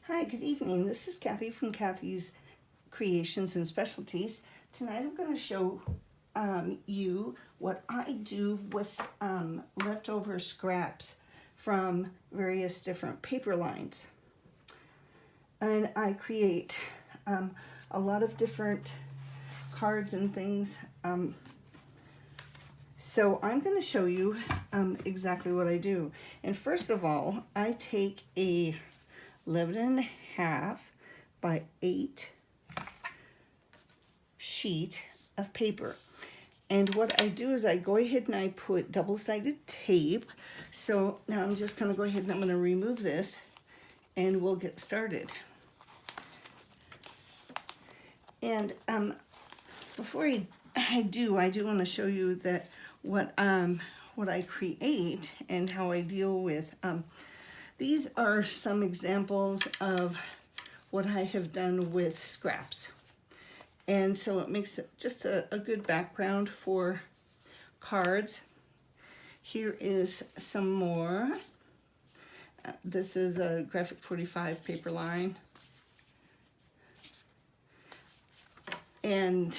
Hi, good evening. This is Kathy from Kathy's Creations and Specialties. Tonight I'm going to show you what I do with leftover scraps from various different paper lines. And I create a lot of different cards and things. So I'm going to show you exactly what I do. And first of all, I take a 11.5 by 8 sheet of paper. And what I do is I go ahead and I put double-sided tape. So now I'm just going to go ahead and I'm going to remove this and we'll get started. And before I do want to show you that what I create and how I deal with these are some examples of what I have done with scraps. And so it makes it just a good background for cards. Here is some more. This is a graphic 45 paper line. And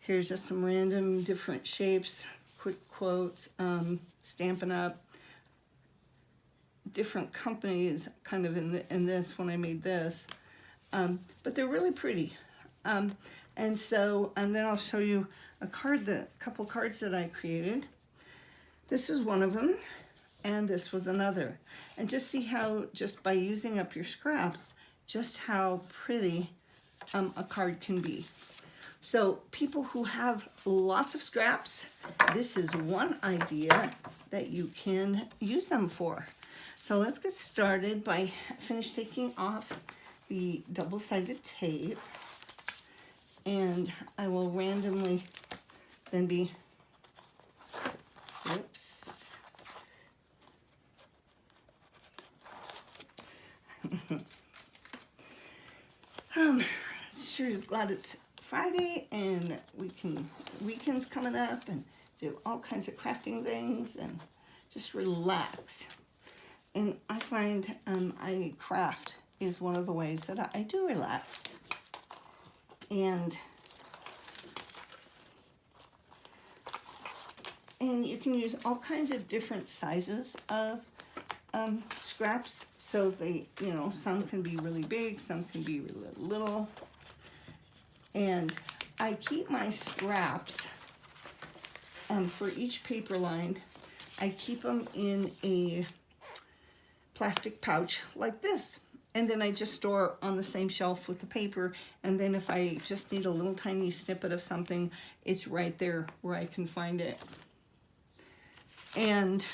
here's just some random different shapes, quick quotes, Stampin' Up. Different companies kind of in this when I made this, but they're really pretty. And then I'll show you a couple cards that I created. This is one of them, and this was another. And just see how, just by using up your scraps, just how pretty a card can be. So people who have lots of scraps, this is one idea that you can use them for. So let's get started by taking off the double-sided tape, and I will randomly then be, whoops. Sure is glad it's Friday and weekends coming up and do all kinds of crafting things and just relax. And I find I craft is one of the ways that I do relax. And you can use all kinds of different sizes of scraps. So they, some can be really big, some can be really little. And I keep my scraps for each paper line. I keep them in a plastic pouch like this, and then I just store on the same shelf with the paper, and then if I just need a little tiny snippet of something, it's right there where I can find it. And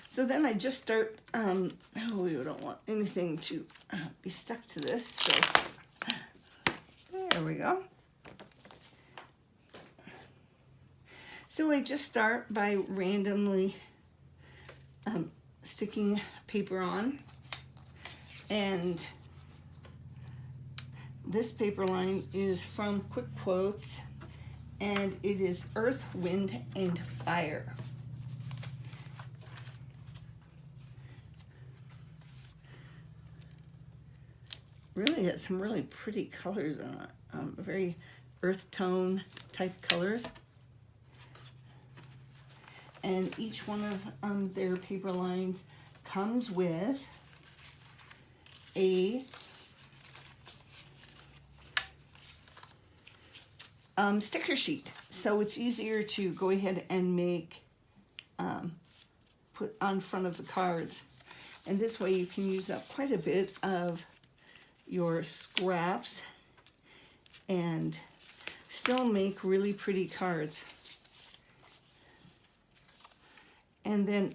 so then I just start, we don't want anything to be stuck to this, so there we go. So I just start by randomly sticking paper on, and this paper line is from Quick Quotes, and it is Earth, Wind, and Fire. Really has some really pretty colors on it, very earth tone type colors. And each one of their paper lines comes with a sticker sheet. So it's easier to go ahead and make, put on front of the cards. And this way you can use up quite a bit of your scraps and still make really pretty cards. And then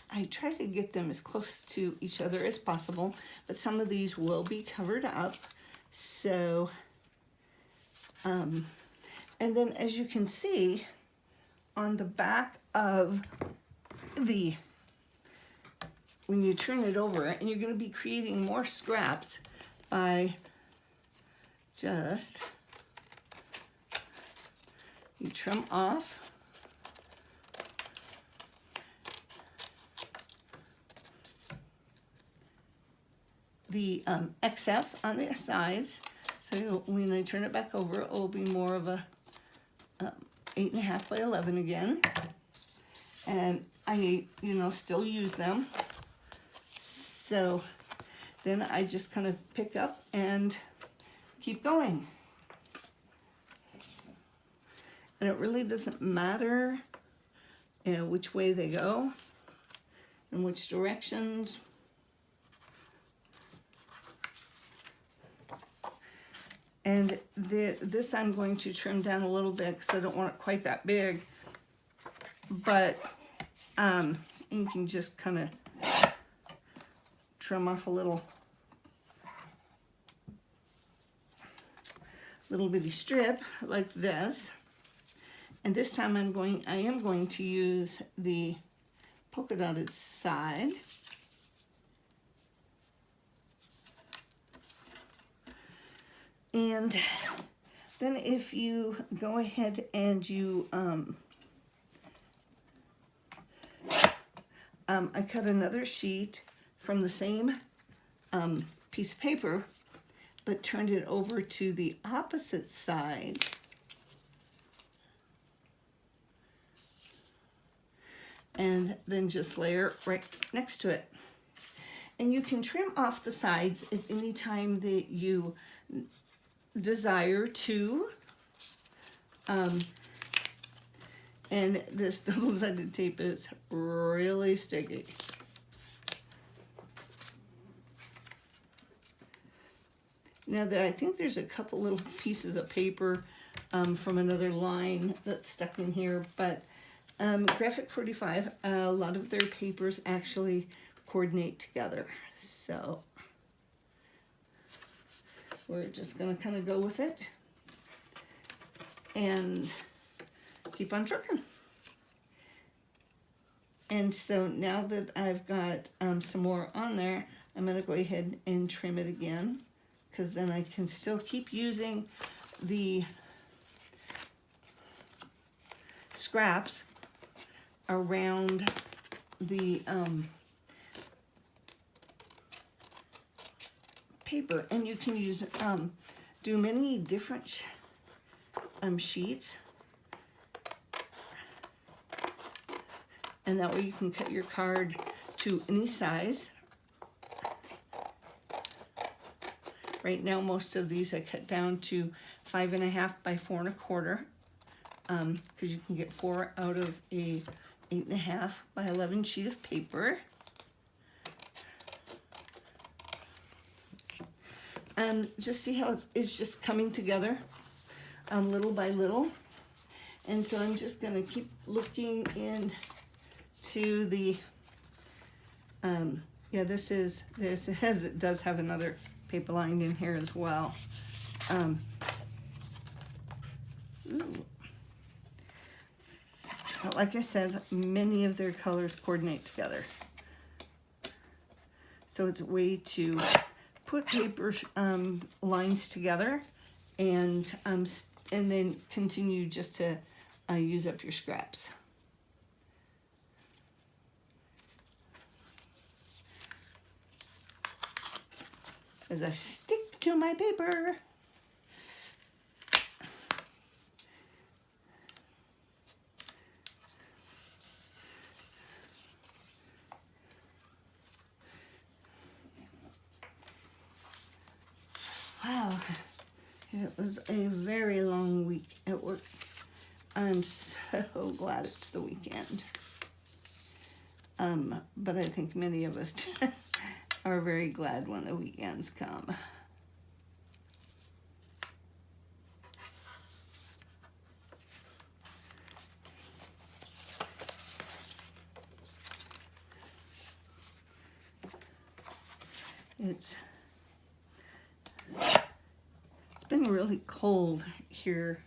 I try to get them as close to each other as possible, but some of these will be covered up. So, and then as you can see on the back of when you turn it over, and you're going to be creating more scraps by just, you trim off the excess on the sides. So when I turn it back over, it will be more of a 8.5 by 11 again. And I, still use them. So then I just kind of pick up and keep going. And it really doesn't matter, which way they go, in which directions. And this I'm going to trim down a little bit because I don't want it quite that big. But you can just kind of trim off a little bitty strip like this. And this time I am going to use the polka dotted side. And then if you go ahead and you, I cut another sheet from the same piece of paper, but turned it over to the opposite side. And then just layer right next to it. And you can trim off the sides at any time that you desire to. And this double-sided tape is really sticky. Now that I think there's a couple little pieces of paper from another line that's stuck in here, but Graphic 45, a lot of their papers actually coordinate together. So we're just going to kind of go with it and keep on trucking. And so now that I've got some more on there, I'm going to go ahead and trim it again, because then I can still keep using the scraps around the paper. And you can use do many different sheets, and that way you can cut your card to any size. Right now most of these I cut down to 5.5 by 4.25, because you can get 4 out of a 8.5 by 11 sheet of paper. And just see how it's just coming together little by little. And so I'm just going to keep looking into the, yeah, it does have another paper line in here as well. Like I said, many of their colors coordinate together. So it's a way to put paper lines together and then continue just to use up your scraps. As I stick to my paper. Wow, it was a very long week at work. I'm so glad it's the weekend. But I think many of us are very glad when the weekends come. It's been really cold here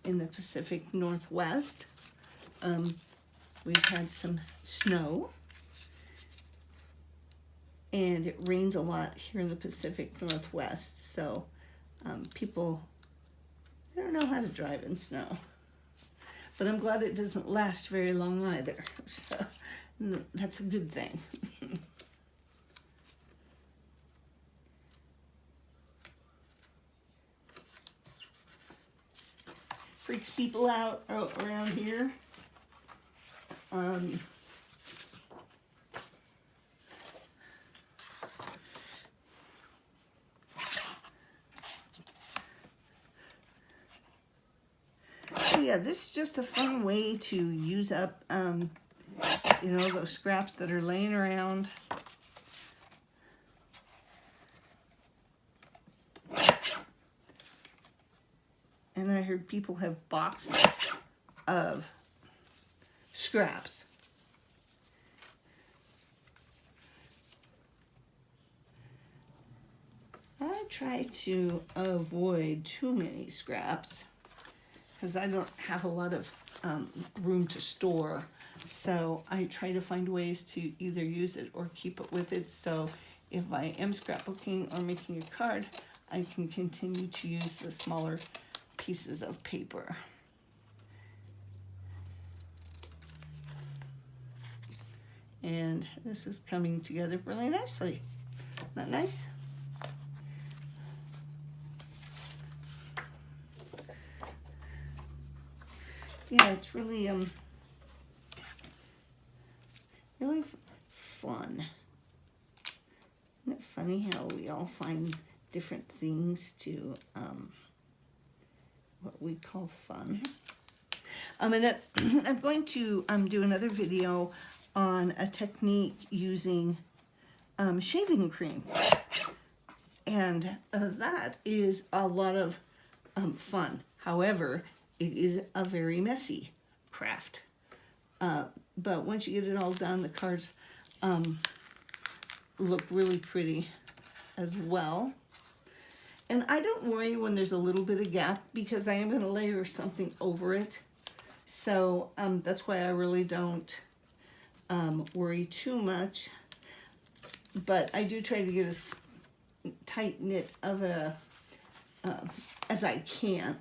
in the Pacific Northwest. We've had some snow, and it rains a lot here in the Pacific Northwest, so people, they don't know how to drive in snow. But I'm glad it doesn't last very long either, so that's a good thing. freaks people out around here. So yeah, this is just a fun way to use up, you know, those scraps that are laying around. And I heard people have boxes of scraps. I try to avoid too many scraps because I don't have a lot of room to store. So I try to find ways to either use it or keep it with it. So if I am scrapbooking or making a card, I can continue to use the smaller pieces of paper. And this is coming together really nicely. Isn't that nice? Yeah, it's really really fun. Isn't it funny how we all find different things to what we call fun? And I'm going to do another video on a technique using shaving cream, and that is a lot of fun. However, it is a very messy craft. But once you get it all done, the cards look really pretty as well. And I don't worry when there's a little bit of gap because I am going to layer something over it. So that's why I really don't worry too much. But I do try to get as tight knit of a as I can.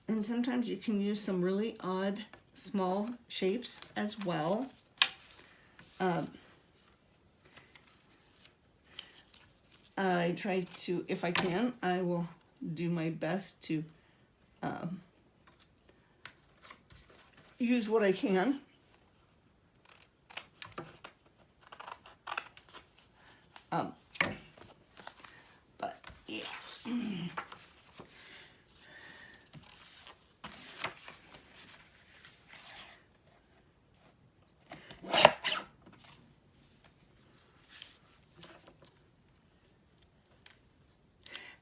And sometimes you can use some really odd small shapes as well. I try to, if I can, I will do my best to use what I can. But yeah.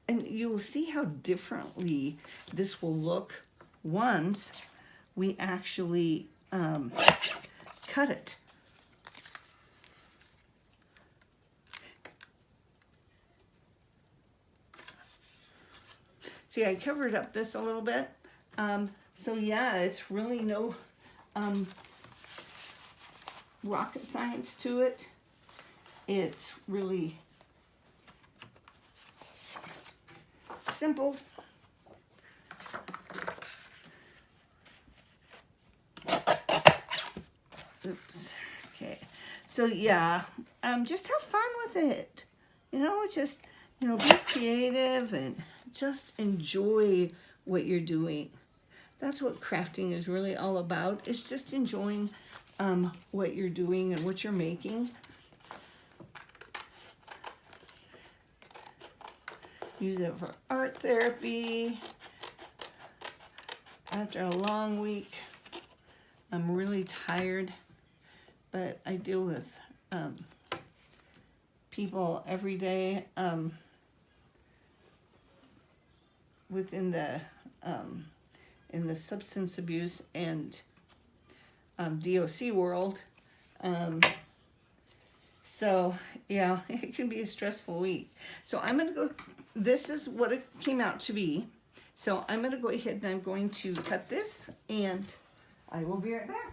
And you'll see how differently this will look once we actually cut it. See, I covered up this a little bit. So yeah, it's really no rocket science to it. It's really simple. Oops. Okay. So yeah, just have fun with it. You know, just, you know, be creative and just enjoy what you're doing. That's what crafting is really all about. It's just enjoying what you're doing and what you're making. Use it for art therapy. After a long week, I'm really tired, but I deal with people every day within the in the substance abuse and DOC world. So yeah, it can be a stressful week. So I'm gonna go, this is what it came out to be. So I'm gonna go ahead and I'm going to cut this and I will be right back.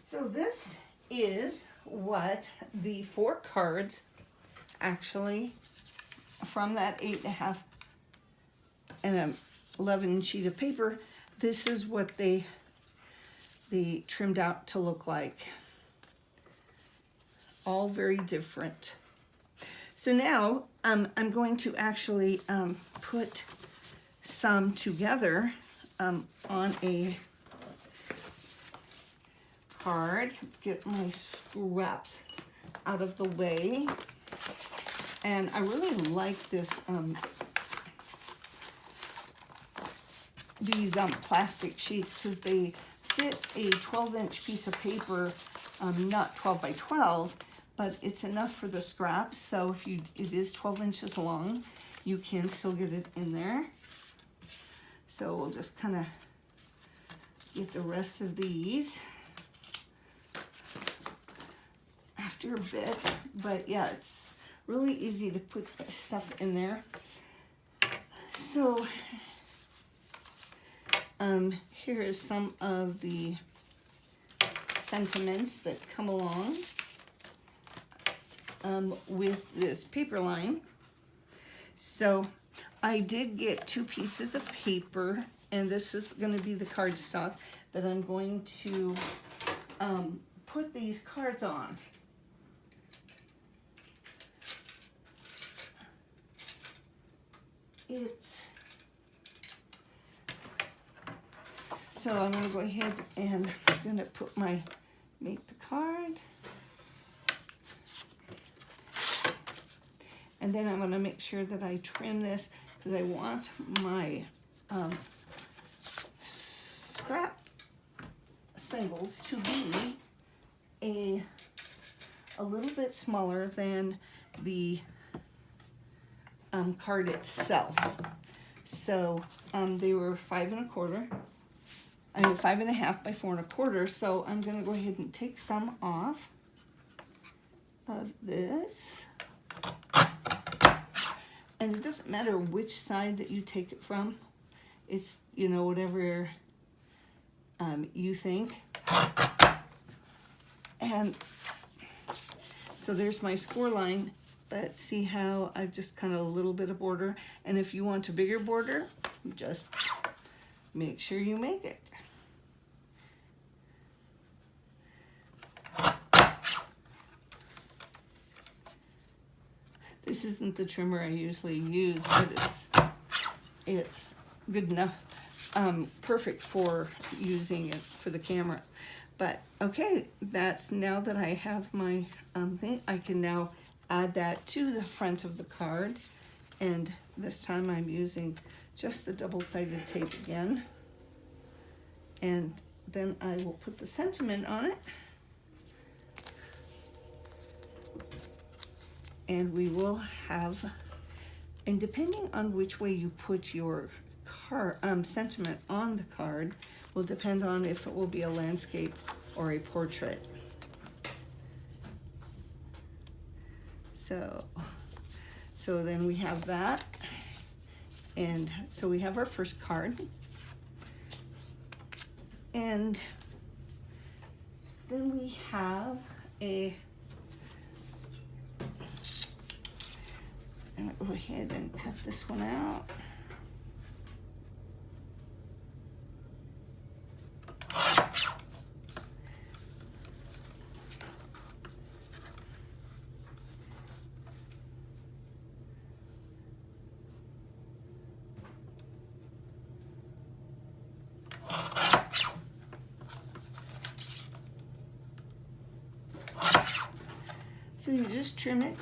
So this is what the 4 cards actually from that 8.5 and an 11 sheet of paper. This is what they trimmed out to look like. All very different. So now I'm going to actually put some together on a card. Let's get my scraps out of the way. And I really like this these plastic sheets because they fit a 12-inch piece of paper, not 12 by 12, but it's enough for the scraps. So if it is 12 inches long, you can still get it in there. So we'll just kind of get the rest of these after a bit. But yeah, it's really easy to put stuff in there. So here is some of the sentiments that come along with this paper line. So I did get 2 pieces of paper, and this is going to be the cardstock that I'm going to put these cards on. So I'm going to go ahead and I'm going to put make the card. And then I'm going to make sure that I trim this because I want my scrap symbols to be a little bit smaller than the card itself. So they were 5 1/4. 5.5 by 4 1/4. So I'm going to go ahead and take some off of this. And it doesn't matter which side that you take it from. It's, you know, whatever you think. And so there's my score line. But see how I've just kind of a little bit of border. And if you want a bigger border, just make sure you make it. This isn't the trimmer I usually use, but it's good enough, perfect for using it for the camera. But okay, that's now that I have my thing, I can now add that to the front of the card. And this time I'm using just the double-sided tape again. And then I will put the sentiment on it. And we will have, and depending on which way you put your sentiment on the card will depend on if it will be a landscape or a portrait. So then we have that. And so we have our first card. And then we have I'm gonna go ahead and cut this one out. So you just trim it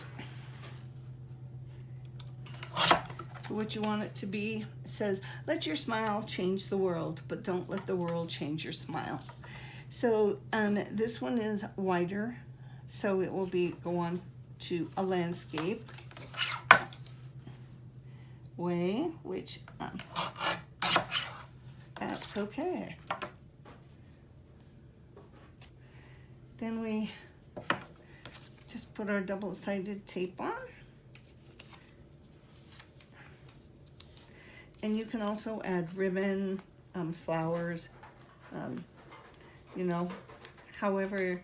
to what you want it to be. It says, let your smile change the world, but don't let the world change your smile. So this one is wider, so it will go on to a landscape way, which that's okay. Then we just put our double-sided tape on. And you can also add ribbon, flowers, you know, however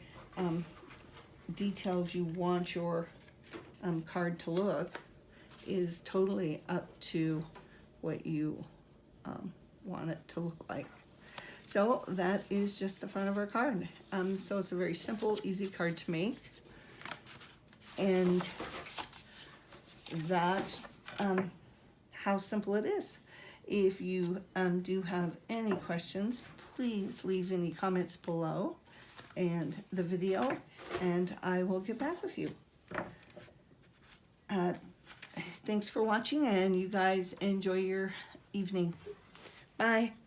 detailed you want your card to look is totally up to what you want it to look like. So that is just the front of our card. So it's a very simple, easy card to make. And that's how simple it is. If you do have any questions, please leave any comments below and the video, and I will get back with you. Thanks for watching, and you guys enjoy your evening. Bye.